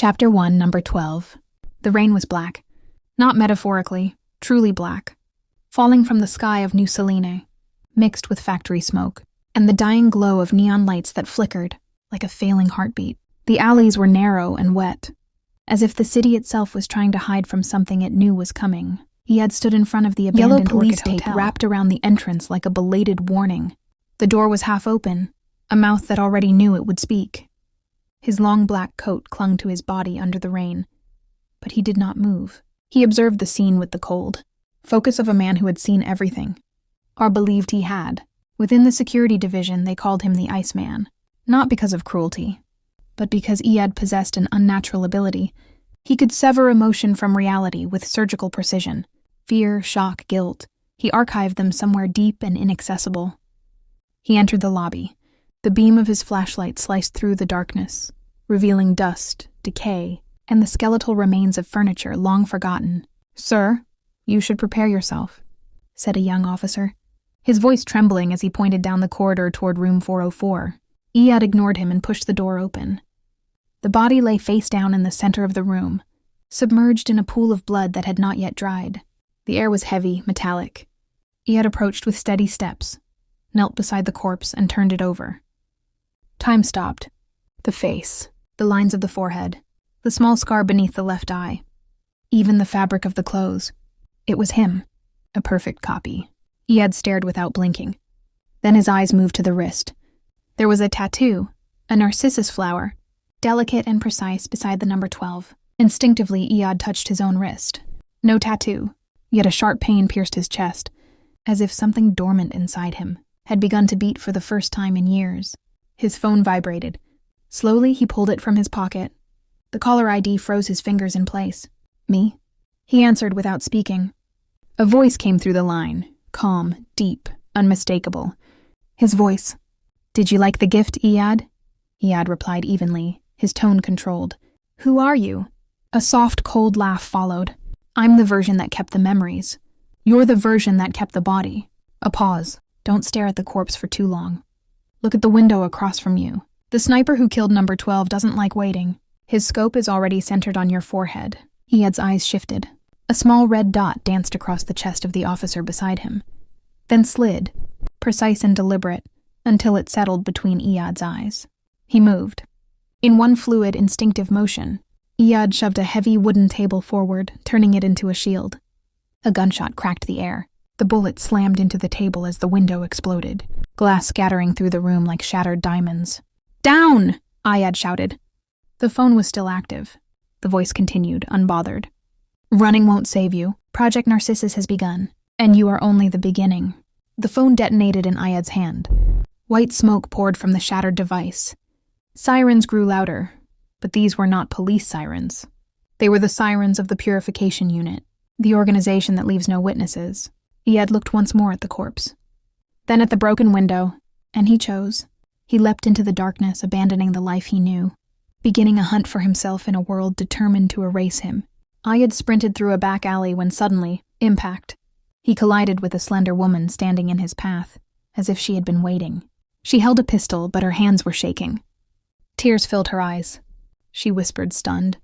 Chapter 1, Number 12. The rain was black. Not metaphorically, truly black. Falling from the sky of New Salene, mixed with factory smoke, and the dying glow of neon lights that flickered, like a failing heartbeat. The alleys were narrow and wet, as if the city itself was trying to hide from something it knew was coming. He had stood in front of the abandoned Yellow police tape hotel. wrapped around the entrance like a belated warning. The door was half open, a mouth that already knew it would speak. His long black coat clung to his body under the rain, but he did not move. He observed the scene with the cold focus of a man who had seen everything, or believed he had. Within the security division, they called him the Iceman, not because of cruelty, but because Iyad possessed an unnatural ability. He could sever emotion from reality with surgical precision. Fear, shock, guilt. He archived them somewhere deep and inaccessible. He entered the lobby. The beam of his flashlight sliced through the darkness, revealing dust, decay, and the skeletal remains of furniture long forgotten. "Sir, you should prepare yourself," said a young officer, his voice trembling as he pointed down the corridor toward room 404. Iyad ignored him and pushed the door open. The body lay face down in the center of the room, submerged in a pool of blood that had not yet dried. The air was heavy, metallic. Iyad approached with steady steps, knelt beside the corpse, and turned it over. Time stopped. The face, the lines of the forehead, the small scar beneath the left eye, even the fabric of the clothes. It was him, a perfect copy. Iyad stared without blinking. Then his eyes moved to the wrist. There was a tattoo, a narcissus flower, delicate and precise beside the number 12. Instinctively, Iyad touched his own wrist. No tattoo, yet a sharp pain pierced his chest, as if something dormant inside him had begun to beat for the first time in years. His phone vibrated. Slowly, he pulled it from his pocket. The caller ID froze his fingers in place. "Me?" He answered without speaking. A voice came through the line, calm, deep, unmistakable. His voice. "Did you like the gift, Iyad?" Iyad replied evenly, his tone controlled. "Who are you?" A soft, cold laugh followed. "I'm the version that kept the memories. You're the version that kept the body." A pause. "Don't stare at the corpse for too long. Look at the window across from you. The sniper who killed number 12 doesn't like waiting. His scope is already centered on your forehead." Iyad's eyes shifted. A small red dot danced across the chest of the officer beside him, then slid, precise and deliberate, until it settled between Iyad's eyes. He moved. In one fluid, instinctive motion, Iyad shoved a heavy wooden table forward, turning it into a shield. A gunshot cracked the air. The bullet slammed into the table as the window exploded, glass scattering through the room like shattered diamonds. "Down!" Iyad shouted. The phone was still active. The voice continued, unbothered. "Running won't save you. Project Narcissus has begun, and you are only the beginning." The phone detonated in Iyad's hand. White smoke poured from the shattered device. Sirens grew louder, but these were not police sirens. They were the sirens of the Purification Unit, the organization that leaves no witnesses. Iyad looked once more at the corpse, then at the broken window, and he chose. He leapt into the darkness, abandoning the life he knew, beginning a hunt for himself in a world determined to erase him. Iyad sprinted through a back alley when suddenly, impact. He collided with a slender woman standing in his path, as if she had been waiting. She held a pistol, but her hands were shaking. Tears filled her eyes. She whispered, stunned,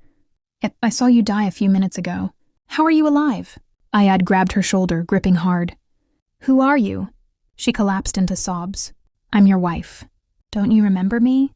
"I saw you die a few minutes ago. How are you alive?" Iyad grabbed her shoulder, gripping hard. "Who are you?" She collapsed into sobs. "I'm your wife. Don't you remember me?"